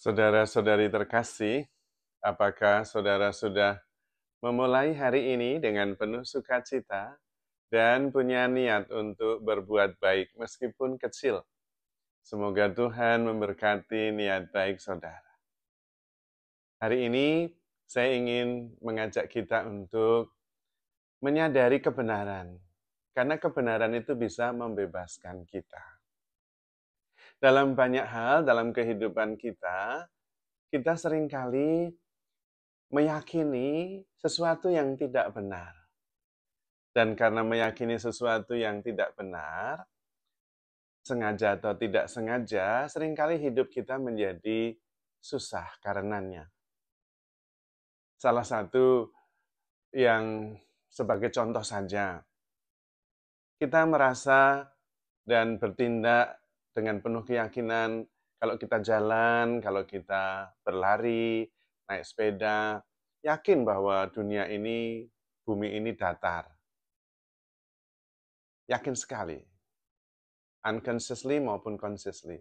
Saudara-saudari terkasih, apakah saudara sudah memulai hari ini dengan penuh sukacita dan punya niat untuk berbuat baik meskipun kecil? Semoga Tuhan memberkati niat baik saudara. Hari ini saya ingin mengajak kita untuk menyadari kebenaran, karena kebenaran itu bisa membebaskan kita. Dalam banyak hal dalam kehidupan kita seringkali meyakini sesuatu yang tidak benar. Dan karena meyakini sesuatu yang tidak benar, sengaja atau tidak sengaja, seringkali hidup kita menjadi susah karenanya. Salah satu yang sebagai contoh saja, kita merasa dan bertindak dengan penuh keyakinan kalau kita jalan, kalau kita berlari, naik sepeda, yakin bahwa dunia ini, bumi ini datar. Yakin sekali. Unconsciously maupun consciously.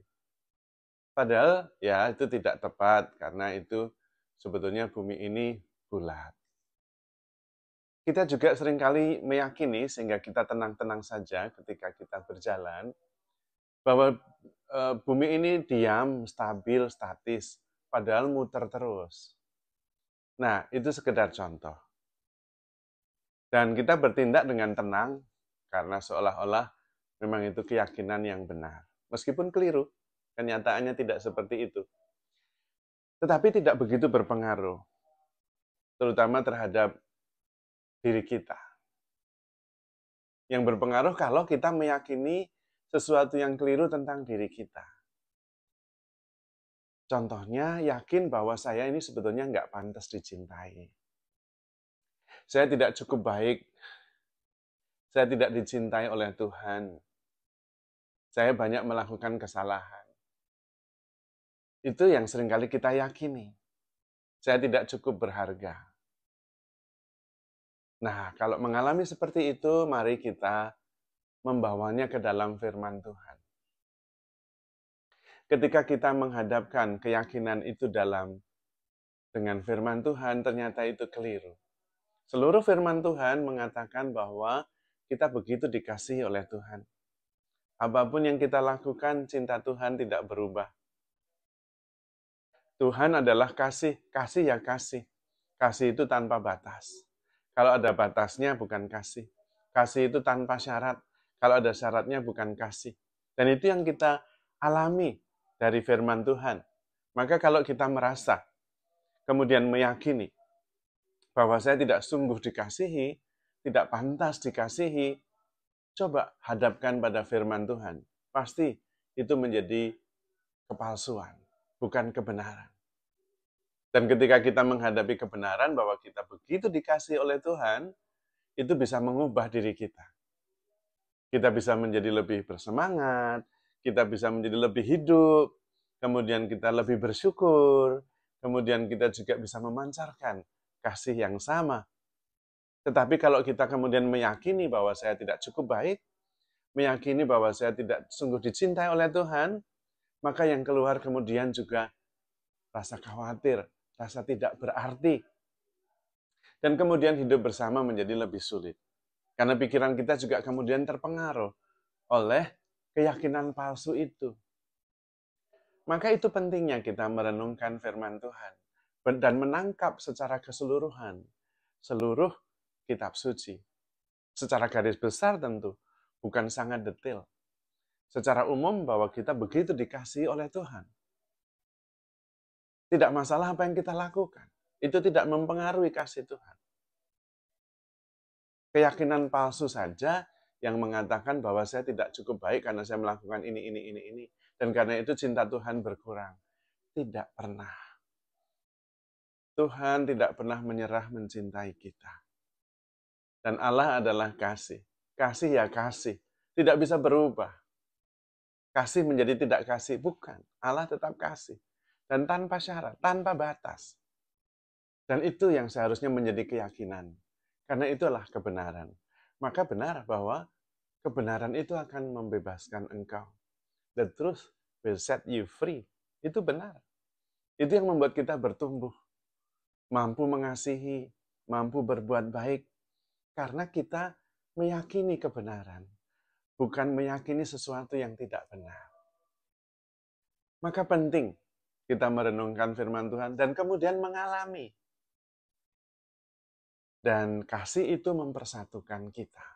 Padahal ya itu tidak tepat karena itu sebetulnya bumi ini bulat. Kita juga seringkali meyakini sehingga kita tenang-tenang saja ketika kita berjalan bahwa bumi ini diam, stabil, statis, padahal muter terus. Nah, itu sekedar contoh. Dan kita bertindak dengan tenang karena seolah-olah memang itu keyakinan yang benar. Meskipun keliru, kenyataannya tidak seperti itu. Tetapi tidak begitu berpengaruh, terutama terhadap diri kita. Yang berpengaruh kalau kita meyakini sesuatu yang keliru tentang diri kita. Contohnya, yakin bahwa saya ini sebetulnya nggak pantas dicintai. Saya tidak cukup baik. Saya tidak dicintai oleh Tuhan. Saya banyak melakukan kesalahan. Itu yang seringkali kita yakini. Saya tidak cukup berharga. Nah, kalau mengalami seperti itu, mari kita membawanya ke dalam firman Tuhan. Ketika kita menghadapkan keyakinan itu dengan firman Tuhan, ternyata itu keliru. Seluruh firman Tuhan mengatakan bahwa kita begitu dikasihi oleh Tuhan. Apapun yang kita lakukan, cinta Tuhan tidak berubah. Tuhan adalah kasih, kasih ya kasih. Kasih itu tanpa batas. Kalau ada batasnya bukan kasih. Kasih itu tanpa syarat. Kalau ada syaratnya bukan kasih. Dan itu yang kita alami dari firman Tuhan. Maka kalau kita merasa, kemudian meyakini bahwa saya tidak sungguh dikasihi, tidak pantas dikasihi, coba hadapkan pada firman Tuhan. Pasti itu menjadi kepalsuan, bukan kebenaran. Dan ketika kita menghadapi kebenaran bahwa kita begitu dikasihi oleh Tuhan, itu bisa mengubah diri kita. Kita bisa menjadi lebih bersemangat, kita bisa menjadi lebih hidup, kemudian kita lebih bersyukur, kemudian kita juga bisa memancarkan kasih yang sama. Tetapi kalau kita kemudian meyakini bahwa saya tidak cukup baik, meyakini bahwa saya tidak sungguh dicintai oleh Tuhan, maka yang keluar kemudian juga rasa khawatir, rasa tidak berarti. Dan kemudian hidup bersama menjadi lebih sulit. Karena pikiran kita juga kemudian terpengaruh oleh keyakinan palsu itu. Maka itu pentingnya kita merenungkan firman Tuhan dan menangkap secara keseluruhan seluruh kitab suci. Secara garis besar tentu, bukan sangat detail. Secara umum bahwa kita begitu dikasihi oleh Tuhan. Tidak masalah apa yang kita lakukan. Itu tidak mempengaruhi kasih Tuhan. Keyakinan palsu saja yang mengatakan bahwa saya tidak cukup baik karena saya melakukan ini. Dan karena itu cinta Tuhan berkurang. Tidak pernah. Tuhan tidak pernah menyerah mencintai kita. Dan Allah adalah kasih. Kasih ya kasih. Tidak bisa berubah. Kasih menjadi tidak kasih. Bukan. Allah tetap kasih. Dan tanpa syarat, tanpa batas. Dan itu yang seharusnya menjadi keyakinan. Karena itulah kebenaran. Maka benar bahwa kebenaran itu akan membebaskan engkau. The truth will set you free. Itu benar. Itu yang membuat kita bertumbuh, mampu mengasihi, mampu berbuat baik, karena kita meyakini kebenaran, bukan meyakini sesuatu yang tidak benar. Maka penting kita merenungkan firman Tuhan dan kemudian mengalami. Dan kasih itu mempersatukan kita.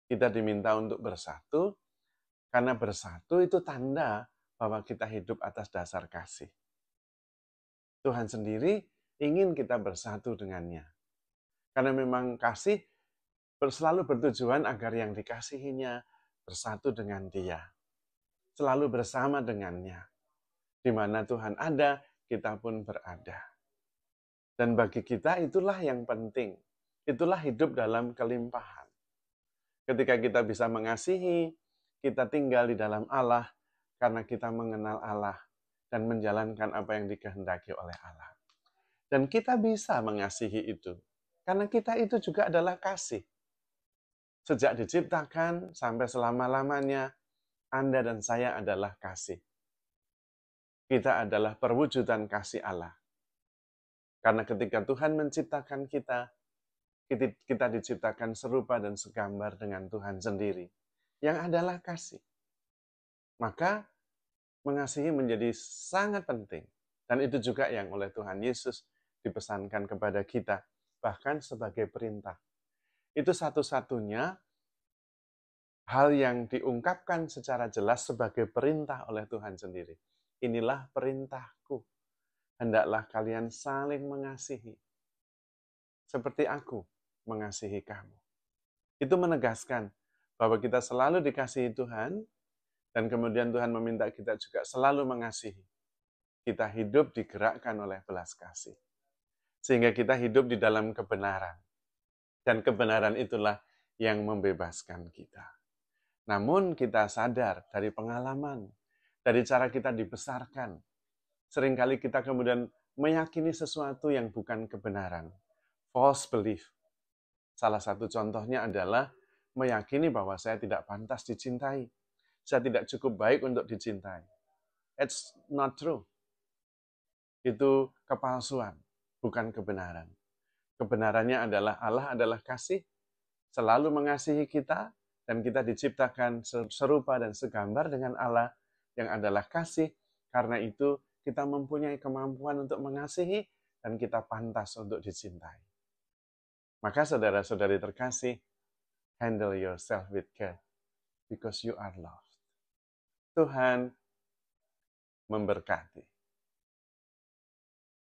Kita diminta untuk bersatu, karena bersatu itu tanda bahwa kita hidup atas dasar kasih. Tuhan sendiri ingin kita bersatu dengannya. Karena memang kasih selalu bertujuan agar yang dikasihinya bersatu dengan Dia. Selalu bersama dengannya. Di mana Tuhan ada, kita pun berada. Dan bagi kita itulah yang penting. Itulah hidup dalam kelimpahan. Ketika kita bisa mengasihi, kita tinggal di dalam Allah karena kita mengenal Allah dan menjalankan apa yang dikehendaki oleh Allah. Dan kita bisa mengasihi itu. Karena kita itu juga adalah kasih. Sejak diciptakan sampai selama-lamanya, Anda dan saya adalah kasih. Kita adalah perwujudan kasih Allah. Karena ketika Tuhan menciptakan kita diciptakan serupa dan segambar dengan Tuhan sendiri, yang adalah kasih. Maka, mengasihi menjadi sangat penting. Dan itu juga yang oleh Tuhan Yesus dipesankan kepada kita, bahkan sebagai perintah. Itu satu-satunya hal yang diungkapkan secara jelas sebagai perintah oleh Tuhan sendiri. Inilah perintahku. Hendaklah kalian saling mengasihi. Seperti aku mengasihi kamu. Itu menegaskan bahwa kita selalu dikasihi Tuhan, dan kemudian Tuhan meminta kita juga selalu mengasihi. Kita hidup digerakkan oleh belas kasih. Sehingga kita hidup di dalam kebenaran. Dan kebenaran itulah yang membebaskan kita. Namun kita sadar dari pengalaman, dari cara kita dibesarkan, seringkali kita kemudian meyakini sesuatu yang bukan kebenaran. False belief. Salah satu contohnya adalah meyakini bahwa saya tidak pantas dicintai. Saya tidak cukup baik untuk dicintai. It's not true. Itu kepalsuan, bukan kebenaran. Kebenarannya adalah Allah adalah kasih, selalu mengasihi kita, dan kita diciptakan serupa dan segambar dengan Allah yang adalah kasih. Karena itu kita mempunyai kemampuan untuk mengasihi dan kita pantas untuk dicintai. Maka saudara-saudari terkasih, handle yourself with care because you are loved. Tuhan memberkati.